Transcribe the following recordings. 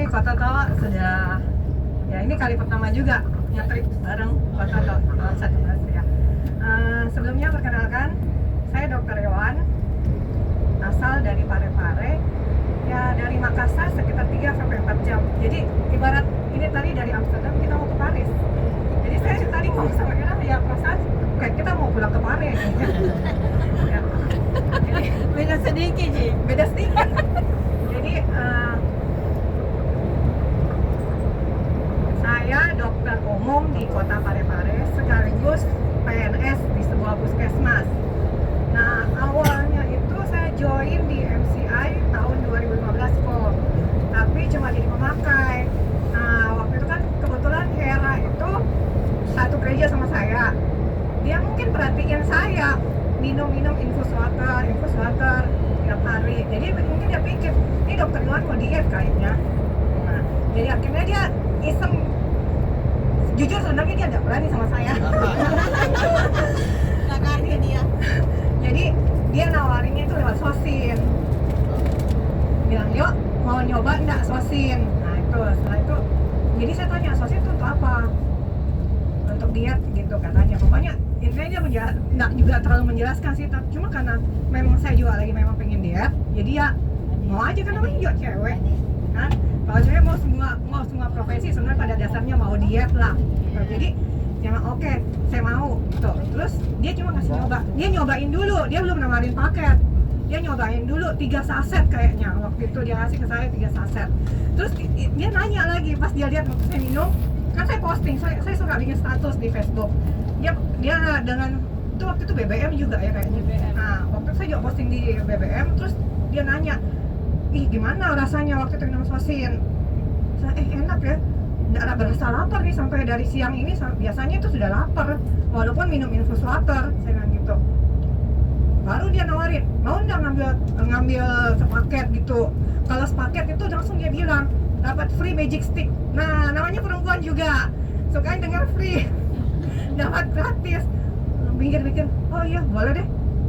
Kota Tawa sudah, ya ini kali pertama juga nge-trip bareng Kota Tawa dalam 1 ya. Sebelumnya perkenalkan, saya Dr. Yohan, asal dari Parepare, ya dari Makassar sekitar 3-4 jam. Jadi ibarat ini tadi dari Amsterdam kita mau ke Paris. Jadi saya tadi ngomong sama Ira, ya perasaan kayak kita mau pulang ke Paris. Ya. Jadi, Beda sedikit sih. beda sedikit. Jadi saya dokter umum di Kota Parepare sekaligus PNS di sebuah puskesmas. Nah, awalnya itu saya join di MCI tahun 2015 kok, tapi cuma jadi pemakai. Nah, waktu itu kan kebetulan Hera itu satu gereja sama saya. Dia mungkin perhatiin saya minum infus water tiap hari. Jadi mungkin dia pikir ini dokter Yohan mau diet kayaknya. Nah, jadi akhirnya dia iseng. Jujur sebenarnya dia nggak berani sama saya. Silakan ke dia. Jadi dia nawarinnya itu lewat sosin. Bilang, yuk mau nyoba enggak sosin. Nah itu, setelah itu jadi saya tanya, sosin itu untuk apa? Untuk diet gitu katanya. Pokoknya intinya dia enggak juga terlalu menjelaskan sih, tapi cuma karena memang saya juga lagi memang pengen diet, jadi ya mau aja kan namanya juga cewek kan. Kalau saya mau semua profesi sebenarnya pada dasarnya mau diet lah gitu. Jadi jangan oke, saya mau gitu. Terus dia cuma ngasih dia nyobain dulu, dia belum nawarin paket. Dia nyobain dulu 3 saset kayaknya. Waktu itu dia kasih ke saya 3 saset. Terus dia nanya lagi pas dia lihat waktu saya minum, kan saya posting, saya suka bikin status di Facebook. Dia dengan itu waktu itu BBM juga ya kayaknya. Nah, waktu itu saya juga posting di BBM, terus dia nanya, ih gimana rasanya waktu itu minum sosin? Saya, enak ya, nggak berasa lapar nih sampai dari siang ini, biasanya itu sudah lapar walaupun minum infus water, saya bilang gitu. Baru dia nawarin, mau nggak ngambil sepaket gitu. Kalau sepaket itu langsung dia bilang dapat free magic stick. Nah, namanya perempuan juga suka dengar free, dapat gratis. Mikir-mikir, oh iya boleh deh.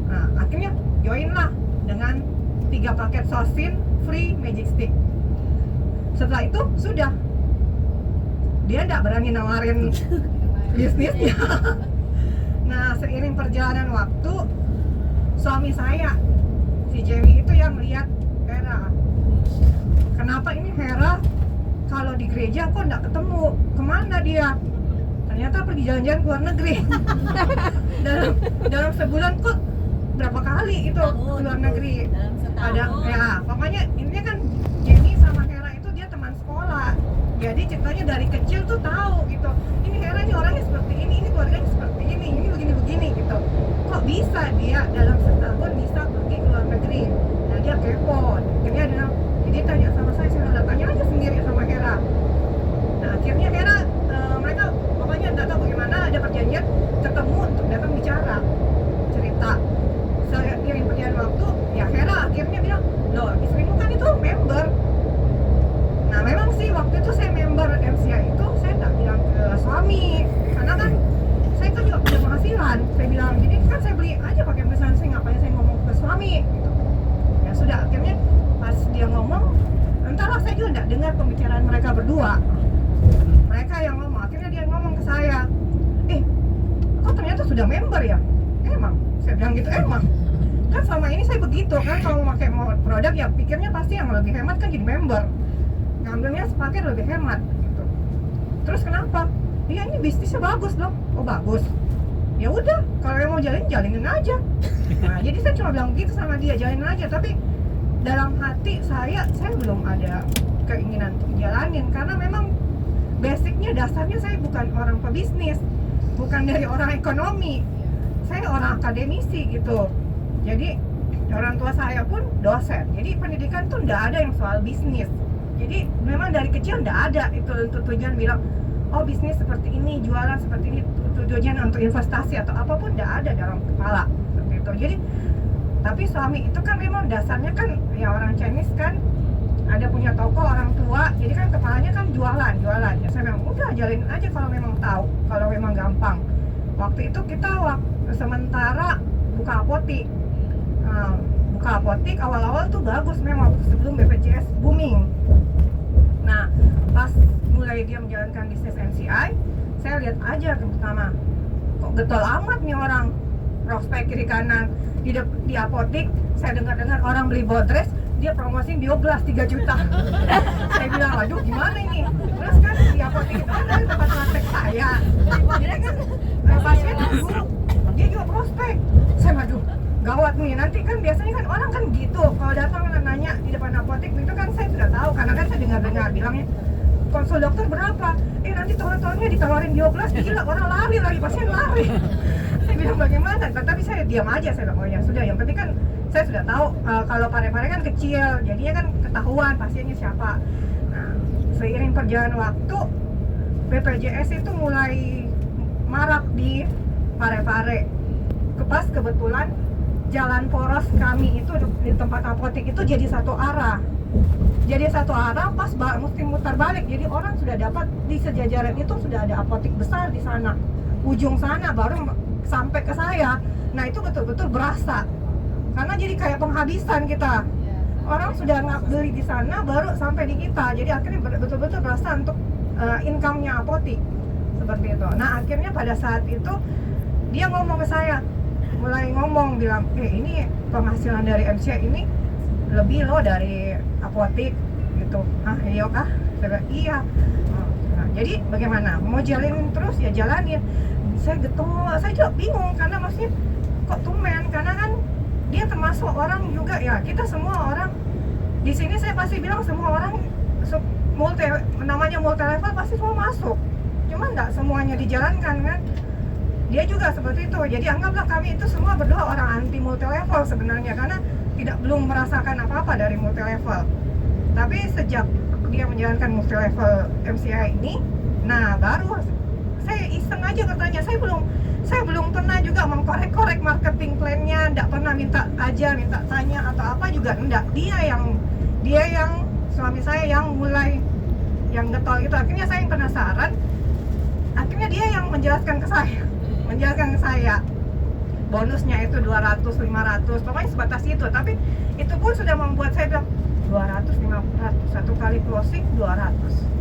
Nah, akhirnya join lah dengan 3 paket sosin free magic stick. Setelah itu sudah, dia nggak berani nawarin bisnisnya. Nah, seiring perjalanan waktu, suami saya si Jamie itu yang lihat Hera. Kenapa ini Hera kalau di gereja kok nggak ketemu, kemana dia? Ternyata pergi jalan-jalan ke luar negeri. dalam sebulan kok berapa kali itu ke luar negeri. Ada ya, pokoknya intinya kan Jenny sama Hera itu dia teman sekolah. Jadi ceritanya dari kecil tuh tahu gitu. Ini Hera ini orangnya seperti ini keluarganya seperti ini begini gitu. Kok bisa dia dalam setahun bisa pergi ke luar negeri? Nah, dia kepo. Jadi tanya sama saya tanya aja sendiri sama Hera. Nah, akhirnya Hera mereka pokoknya nggak tahu bagaimana ada perjanjian ketemu untuk datang bicara cerita. Saya kirim perjalanan waktu, ya Hera akhirnya bilang, loh istrimu kan itu member. Nah memang sih waktu itu saya member MCI itu saya nggak bilang ke suami, karena kan saya kan juga punya penghasilan. Saya bilang, jadi kan saya beli aja pakai pesan saya, ngapain saya ngomong ke suami gitu. Ya sudah, akhirnya pas dia ngomong, entahlah saya juga nggak dengar pembicaraan mereka berdua. Mereka yang ngomong, akhirnya dia ngomong ke saya, kok ternyata sudah member ya? Emang, saya bilang gitu, emang kan selama ini saya begitu kan, kalau mau pakai produk ya pikirnya pasti yang lebih hemat kan jadi member, ngambilnya sepaket lebih hemat gitu. Terus kenapa? Iya ini bisnisnya bagus dong. Oh bagus, ya udah kalau yang mau jalinin aja. Nah jadi saya cuma bilang gitu sama dia, jalinin aja. Tapi dalam hati saya belum ada keinginan untuk jalanin, karena memang basicnya dasarnya saya bukan orang pebisnis, bukan dari orang ekonomi, saya orang akademisi gitu. Jadi orang tua saya pun dosen, jadi pendidikan tuh nggak ada yang soal bisnis. Jadi memang dari kecil nggak ada itu untuk tujuan bilang, oh bisnis seperti ini, jualan seperti ini, tujuannya untuk investasi atau apapun nggak ada dalam kepala seperti itu. Jadi tapi suami itu kan memang dasarnya kan ya orang Chinese kan, ada punya toko orang tua, jadi kan kepalanya kan jualan. Ya saya memang udah jalin aja kalau memang tahu, kalau memang gampang. Waktu itu kita sementara buka apotik. Buka apotik awal-awal tuh bagus memang sebelum BPJS booming. Nah, pas mulai dia menjalankan bisnis MCI, saya lihat aja pertama, kok getol amat nih orang, prospek kiri kanan di apotik. Saya dengar orang beli bodres, dia promosiin Bioglas 3 juta. Saya bilang, aduh gimana ini? Terus kan di apotik itu kan dari tempat praktek saya, jadi kan pasien guru, dia juga prospek. Saya aduh gawat nih, nanti kan biasanya kan orang kan gitu, kalau datang nanya di depan apotik itu kan saya sudah tahu, karena kan saya dengar bilangnya konsul dokter berapa, nanti tahun-tahunnya ditawarin Bioglas, gila orang lari lagi, pasien lari. Saya bilang bagaimana, tapi saya diam aja, saya bilang oh ya sudah, yang penting kan saya sudah tahu kalau pare-pare kan kecil, jadinya kan ketahuan pasiennya siapa. Nah, seiring perjalanan waktu BPJS itu mulai marak di pare-pare. Pas kebetulan jalan poros kami itu di tempat apotik itu jadi satu arah. Pas mesti mutar balik. Jadi orang sudah dapat di sejajaran itu sudah ada apotik besar di sana. Ujung sana baru sampai ke saya. Nah, itu betul-betul berasa. Karena jadi kayak penghabisan kita. Orang sudah beli di sana baru sampai di kita. Jadi akhirnya betul-betul berasa untuk income-nya apotik. Seperti itu. Nah, akhirnya pada saat itu dia ngomong ke saya, mulai ngomong bilang, ini penghasilan dari MCI ini lebih loh dari apotik gitu. Iya kah? Saya bilang, iya. Nah, jadi bagaimana? Mau jalanin terus ya jalanin. Saya getol, saya juga bingung karena maksudnya kok tumben, karena kan dia termasuk orang juga ya, kita semua orang di sini saya pasti bilang semua orang namanya multi level pasti semua masuk. Cuma nggak semuanya dijalankan kan. Dia juga seperti itu. Jadi anggaplah kami itu semua berdua orang anti multi level sebenarnya, karena belum merasakan apa-apa dari multi level. Tapi sejak dia menjalankan multi level MCI ini, nah baru saya iseng aja katanya, saya belum pernah juga mengkorek-korek marketing plan-nya, enggak pernah minta tanya atau apa juga enggak. Dia yang suami saya yang mulai yang getol itu. Akhirnya saya yang penasaran. Akhirnya dia yang menjelaskan ke saya. Bonusnya itu 200, 500, pokoknya sebatas itu. Tapi itu pun sudah membuat saya bilang 200, 500, satu kali closing 200,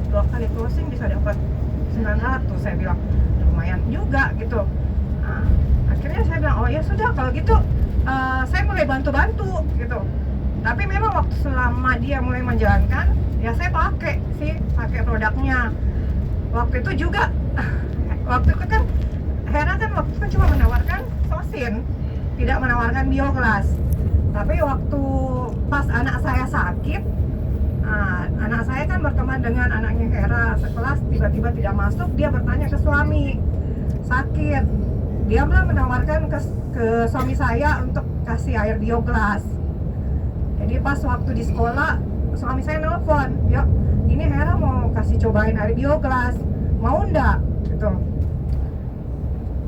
dua kali closing bisa dapat 900. Saya bilang lumayan juga gitu. Nah, akhirnya saya bilang oh ya sudah kalau gitu saya mulai bantu gitu. Tapi memang waktu selama dia mulai menjalankan ya saya pakai produknya. Waktu itu juga waktu itu kan Hera kan waktu itu cuma menawarkan Sosin, tidak menawarkan Bioglas. Tapi waktu pas anak saya sakit, anak saya kan berteman dengan anaknya Hera sekelas, tiba-tiba tidak masuk, dia bertanya ke suami sakit, dia malah menawarkan ke suami saya untuk kasih air Bioglas. Jadi pas waktu di sekolah suami saya nelpon, yuk ini Hera mau kasih cobain air Bioglas, mau ndak gitu.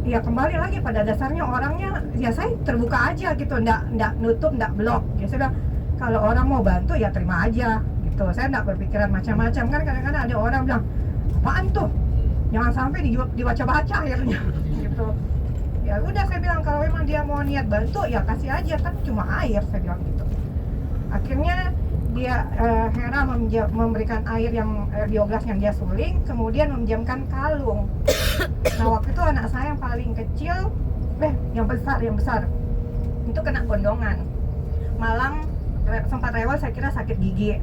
Ya kembali lagi pada dasarnya orangnya ya saya terbuka aja gitu, ndak nutup, ndak blok. Ya saya bilang kalau orang mau bantu ya terima aja gitu. Saya ndak berpikiran macam-macam kan, kadang-kadang ada orang bilang apaan tuh, jangan sampai dibaca-baca akhirnya gitu. Ya udah saya bilang kalau memang dia mau niat bantu ya kasih aja, kan cuma air, saya bilang gitu. Akhirnya dia Hera memberikan air yang Bioglas yang dia suling, kemudian meminjamkan kalung. Nah waktu itu anak saya yang paling kecil, yang besar itu kena gondongan. Malam sempat rewel, saya kira sakit gigi.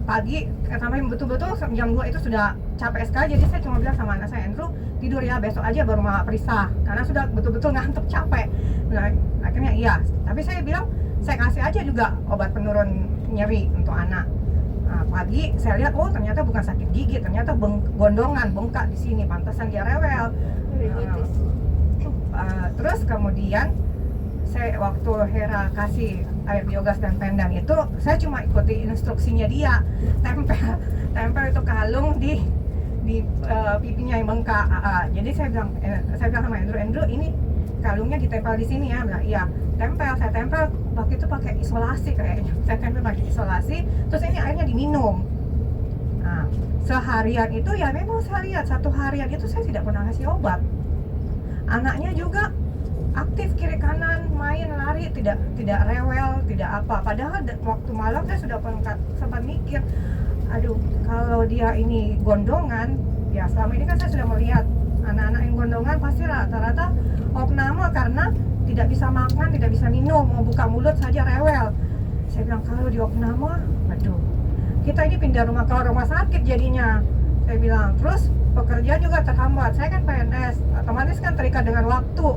Pagi sampai betul-betul jam 2 itu sudah capek sekali, jadi saya cuma bilang sama anak saya, Andrew tidur ya, besok aja baru mama periksa, karena sudah betul-betul ngantuk capek. Nah, akhirnya iya, tapi saya bilang saya kasih aja juga obat penurun nyeri untuk anak. Nah, pagi saya lihat ternyata bukan sakit gigi, ternyata gondongan bengkak di sini, pantasan dia rewel. Terus kemudian saya waktu Hera kasih air Bioglas dan pendang itu, saya cuma ikuti instruksinya dia, tempel itu kalung di pipinya yang bengkak. Jadi saya bilang sama Andrew ini kalungnya ditempel di sini ya. Bilang iya, saya tempel waktu itu pakai isolasi kayaknya. Saya tempel pakai isolasi, terus ini airnya diminum. Nah, seharian itu ya memang saya lihat satu harian itu saya tidak pernah kasih obat. Anaknya juga aktif kiri kanan, main lari, tidak rewel, tidak apa. Padahal waktu malam saya sudah sempat mikir aduh kalau dia ini gondongan, ya selama ini kan saya sudah melihat anak-anak yang gondongan pasti rata-rata opname karena tidak bisa makan, tidak bisa minum, mau buka mulut saja rewel. Saya bilang kalau di opname, aduh kita ini pindah rumah ke rumah sakit jadinya. Saya bilang, terus pekerjaan juga terhambat. Saya kan PNS, otomatis kan terikat dengan waktu.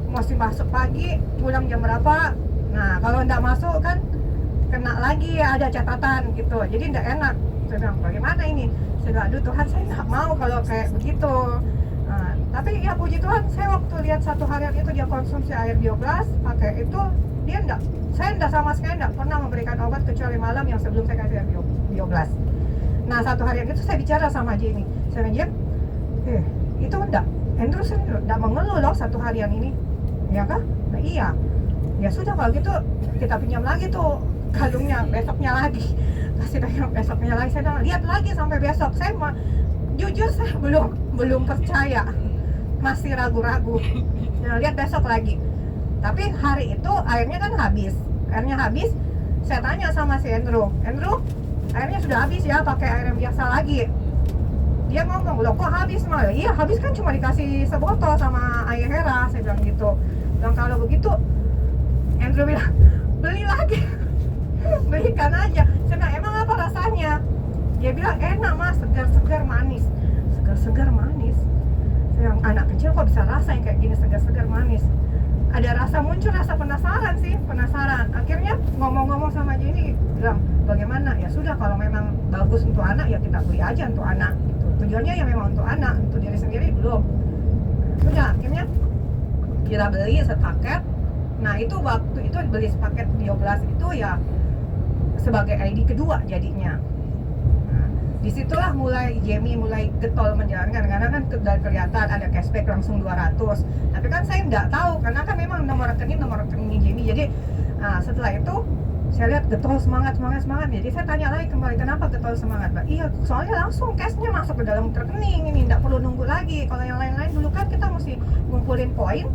Mesti masuk pagi, pulang jam berapa. Nah, kalau nggak masuk kan kena lagi, ada catatan gitu. Jadi nggak enak. Saya bilang, bagaimana ini? Saya bilang, aduh Tuhan, saya nggak mau kalau kayak begitu. Nah, tapi ya puji Tuhan, saya waktu lihat satu harian itu dia konsumsi air biogas, pakai itu, dia enggak. Saya enggak sama sekali enggak pernah memberikan obat kecuali malam yang sebelum saya kasih air biogas. Nah, satu harian itu saya bicara sama Jenny. Saya bilang, itu enggak. Andrew enggak mengeluh loh satu harian ini. Ya kah? Nah, iya. Ya sudah kalau gitu kita pinjam lagi tuh kalungnya besoknya lagi. Kasih pegang besoknya lagi. Saya bilang, lihat lagi sampai besok. Saya jujur saya belum percaya. Masih ragu-ragu. Nah, lihat besok lagi. Tapi hari itu airnya kan habis. Airnya habis. Saya tanya sama si Andrew, airnya sudah habis ya, pakai air yang biasa lagi. Dia ngomong, loh kok habis mah? Iya habis kan cuma dikasih sebotol sama Ayah Hera. Saya bilang gitu. Dan kalau begitu Andrew bilang, beli lagi. Belikan aja. Saya bilang, emang apa rasanya? Dia bilang, enak mas, segar-segar manis. Segar-segar manis. Saya bilang, anak kecil kok bisa rasa yang kayak gini, segar-segar manis. Ada rasa, muncul rasa penasaran sih, penasaran. Akhirnya ngomong-ngomong sama Jenny, bilang bagaimana? Ya sudah, kalau memang bagus untuk anak ya kita beli aja untuk anak gitu. Tujuannya ya memang untuk anak, untuk diri sendiri belum. Sudah, akhirnya kita beli sepaket. Nah itu waktu itu beli sepaket biogas itu ya sebagai ID kedua jadinya. Disitulah mulai Jamie mulai getol menjalankan, karena kan dari kelihatan ada cashback langsung 200. Tapi kan saya nggak tahu karena kan memang nomor rekening Jamie. Jadi setelah itu saya lihat getol semangat. Jadi saya tanya lagi kembali, kenapa getol semangat Mbak? Iya soalnya langsung cashnya masuk ke dalam rekening ini, nggak perlu nunggu lagi. Kalau yang lain-lain dulu kan kita mesti ngumpulin poin,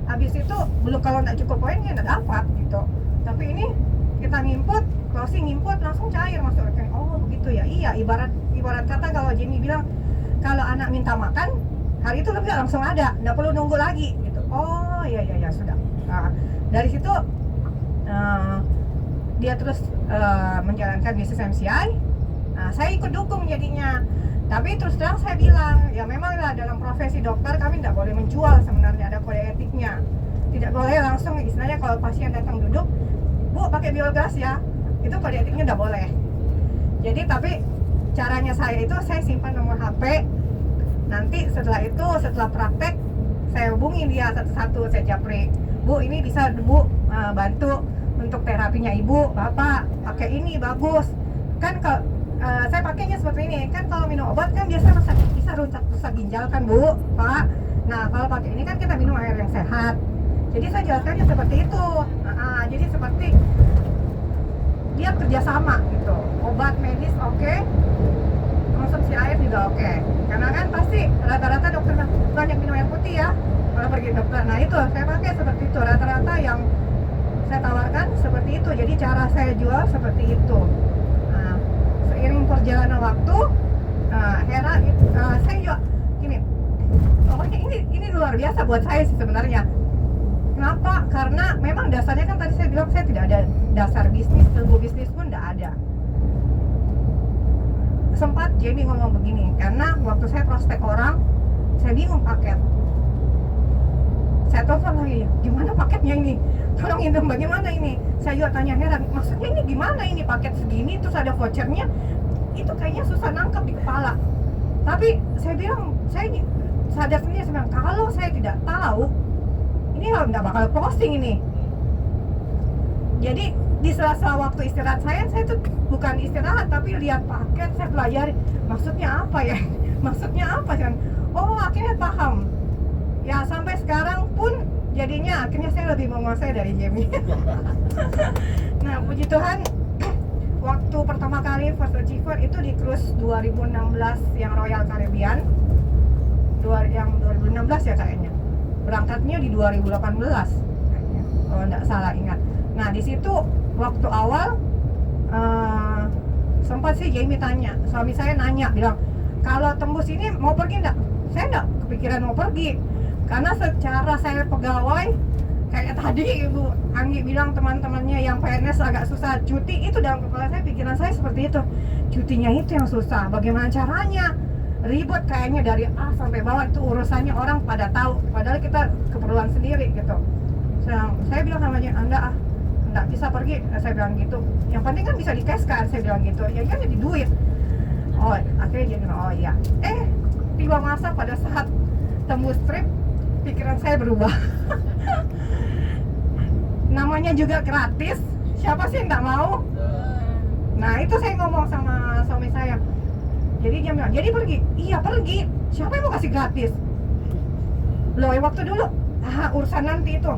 habis itu belum, kalau nggak cukup poinnya nggak dapat gitu. Tapi ini kita closing ngimput langsung cair masuk rekening. Oh begitu ya. Iya, ibarat kata kalau Jenny bilang kalau anak minta makan hari itu lebih langsung ada, nggak perlu nunggu lagi gitu. Oh ya sudah. Nah, dari situ dia terus menjalankan bisnis MCI. Nah, saya ikut dukung jadinya. Tapi terus terang saya bilang, ya memang dalam profesi dokter kami tidak boleh menjual, sebenarnya ada kode etiknya. Tidak boleh langsung istilahnya kalau pasien datang duduk, Bu pakai biogas ya, itu kode etiknya tidak boleh. Jadi tapi caranya saya itu saya simpan nomor HP. Nanti setelah praktek saya hubungi dia satu-satu, saya japri, Bu ini bisa Bu bantu untuk terapinya Ibu, Bapak pakai ini bagus. Kan kalau saya pakainya seperti ini, kan kalau minum obat kan biasanya bisa rusak ginjal kan Bu, Pak. Nah kalau pakai ini kan kita minum air yang sehat. Jadi saya jelaskannya seperti itu. Jadi seperti dia kerjasama gitu, obat medis oke, konsumsi air juga oke. Karena kan pasti rata-rata dokter banyak minum air putih ya kalau pergi dokter. Nah itu saya pakai seperti itu, rata-rata yang saya tawarkan seperti itu. Jadi cara saya jual seperti itu. Nah, seiring perjalanan waktu, Hera, saya juga gini, pokoknya ini luar biasa buat saya sih sebenarnya. Kenapa? Karena memang dasarnya kan tadi saya bilang saya tidak ada dasar bisnis, ilmu bisnis pun tidak ada. Sempat Jenny ngomong begini, karena waktu saya prospek orang, saya bingung paket. Saya telepon lagi, gimana paketnya ini? Tolong Indom, bagaimana ini? Saya juga tanya Hera, maksudnya ini gimana ini paket segini, terus ada vouchernya? Itu kayaknya susah nangkep di kepala. Tapi saya bilang, saya sadar sendiri, saya bilang, kalau saya tidak tahu, ini nggak bakal closing ini. Jadi di sela-sela waktu istirahat saya tuh bukan istirahat tapi lihat paket, saya pelajari maksudnya apa ya, maksudnya apa kan? Oh akhirnya paham. Ya sampai sekarang pun jadinya akhirnya saya lebih menguasai dari Jamie. Nah puji Tuhan, waktu pertama kali First Achiever itu di cruise 2016 yang Royal Caribbean, yang 2016 ya kayaknya. Berangkatnya di 2018 kayaknya, kalau nggak salah ingat. Nah di situ waktu awal sempat sih Jamie tanya, suami saya nanya, bilang kalau tembus ini mau pergi enggak? Saya enggak kepikiran mau pergi, karena secara saya pegawai, kayak tadi Ibu Anggi bilang teman-temannya yang PNS agak susah cuti, itu dalam kepala saya, pikiran saya seperti itu. Cutinya itu yang susah, bagaimana caranya? Ribet kayaknya dari A sampai bawah, itu urusannya orang pada tahu, padahal kita keperluan sendiri gitu. Saya bilang sama dia, Anda nggak bisa pergi, saya bilang gitu. Yang penting kan bisa dikaskan, saya bilang gitu. Ya kan jadi duit. Oh, akhirnya dia bilang, oh iya. Tiba masa pada saat tembus trip, pikiran saya berubah. Namanya juga gratis, siapa sih yang nggak mau? Nah itu saya ngomong sama suami saya. Jadi dia bilang, jadi pergi? Iya pergi, siapa yang mau kasih gratis? Loh waktu dulu, urusan nanti itu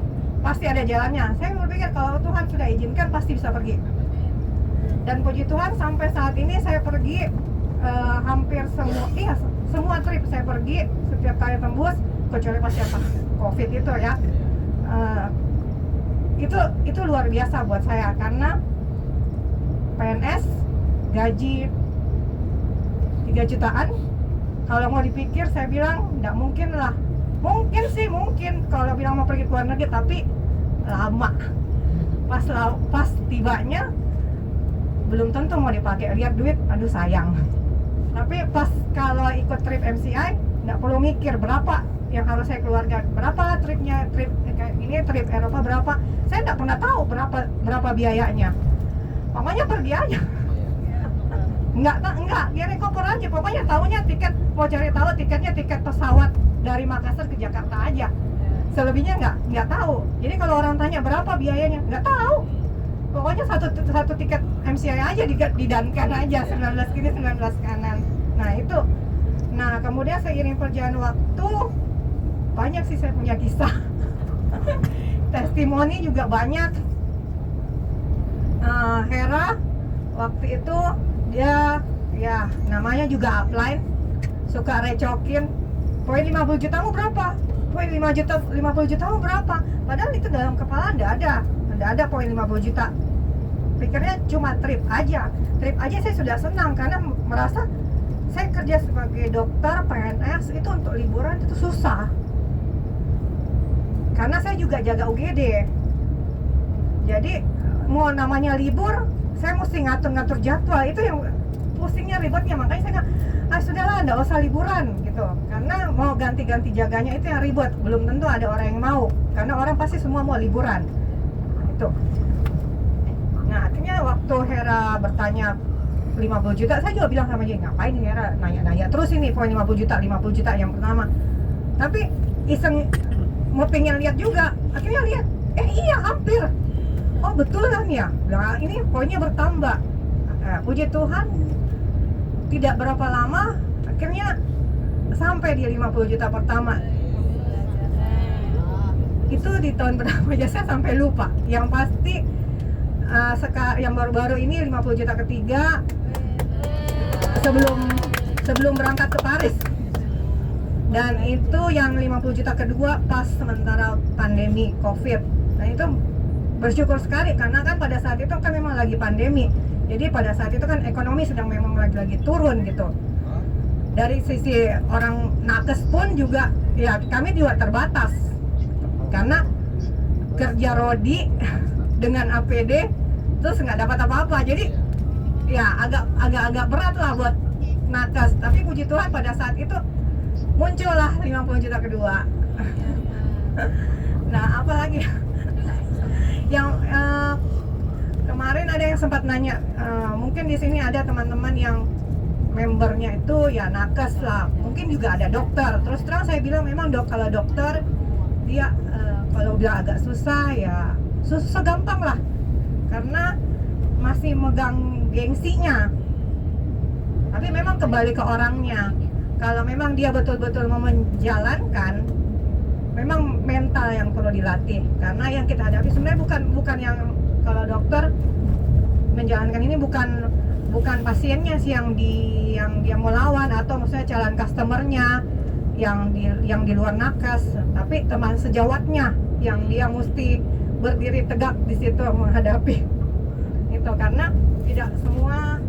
pasti ada jalannya. Saya berpikir kalau Tuhan sudah izinkan pasti bisa pergi. Dan puji Tuhan sampai saat ini saya pergi hampir semua trip saya pergi setiap kali tembus, kecuali pas yang COVID itu ya. Itu luar biasa buat saya, karena PNS gaji 3 jutaan, kalau mau dipikir saya bilang nggak mungkin lah. Mungkin kalau bilang mau pergi ke luar negeri, tapi lama. Pas tibanya belum tentu mau dipakai, lihat duit, aduh sayang. Tapi pas kalau ikut trip MCI nggak perlu mikir berapa yang harus saya keluarkan, berapa trip kayak ini, trip Eropa berapa, saya nggak pernah tahu berapa biayanya. Pokoknya pergi aja. Enggak, dia koper aja. Pokoknya tahunya tiket, mau cari tahu tiketnya, tiket pesawat dari Makassar ke Jakarta aja. Selebihnya enggak tahu. Jadi kalau orang tanya berapa biayanya, enggak tahu. Pokoknya satu tiket MCI aja didankan aja, 19 kiri 19 kanan. Nah itu. Nah kemudian seiring perjalanan waktu, banyak sih saya punya kisah. Testimoni juga banyak. Hera waktu itu dia ya namanya juga upline, suka recokin, poin 50 jutamu berapa, poin 50 jutamu berapa, padahal itu dalam kepala nggak ada poin 50 juta. Pikirnya cuma trip aja saya sudah senang, karena merasa saya kerja sebagai dokter PNS itu untuk liburan itu susah, karena saya juga jaga UGD. Jadi mau namanya libur, saya mesti ngatur jadwal, itu yang pusingnya, ribetnya. Makanya saya sudahlah, nggak usah liburan gitu, karena mau ganti jaganya itu yang ribet, belum tentu ada orang yang mau, karena orang pasti semua mau liburan itu. Nah akhirnya waktu Hera bertanya 50 juta, saya juga bilang sama dia, ngapain Hera nanya terus ini poin 50 juta yang pertama. Tapi iseng mau pengen lihat juga, akhirnya lihat, iya hampir. Oh betulan ya, nah ini poinnya bertambah. Puji Tuhan, tidak berapa lama akhirnya sampai di 50 juta pertama. Itu di tahun berapa aja saya sampai lupa. Yang pasti yang baru-baru ini 50 juta ketiga, sebelum berangkat ke Paris. Dan itu yang 50 juta kedua pas sementara pandemi COVID. Nah itu bersyukur sekali, karena kan pada saat itu kan memang lagi pandemi. Jadi pada saat itu kan ekonomi sedang memang lagi turun gitu. Dari sisi orang nakes pun juga, ya kami juga terbatas. Karena kerja rodi dengan APD terus nggak dapat apa-apa. Jadi ya agak berat lah buat nakes. Tapi puji Tuhan pada saat itu muncullah 50 juta kedua. Nah apalagi yang kemarin ada yang sempat nanya, mungkin di sini ada teman-teman yang membernya itu ya nakes lah, mungkin juga ada dokter. Terus terang saya bilang memang kalau dokter dia kalau udah agak susah ya susah gampang lah, karena masih megang gengsinya. Tapi memang kembali ke orangnya. Kalau memang dia betul-betul mau menjalankan, memang mental yang perlu dilatih. Karena yang kita hadapi sebenarnya bukan yang, kalau dokter menjalankan ini bukan pasiennya sih yang dia mau lawan, atau maksudnya calon customernya yang di luar nakes, tapi teman sejawatnya yang dia mesti berdiri tegak di situ menghadapi itu. Karena tidak semua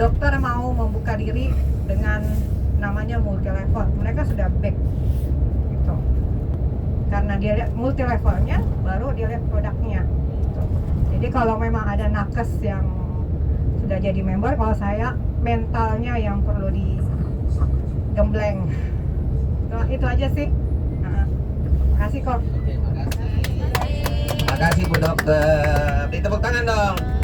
dokter mau membuka diri dengan namanya multi level, mereka sudah back gitu. Karena dia lihat multi levelnya, baru dia lihat produknya gitu. Jadi kalau memang ada nakes yang sudah jadi member, kalau saya mentalnya yang perlu digembleng. Itu aja sih. Makasih kok. Oke, makasih. Makasih Bu Dokter. Beri tepuk tangan dong.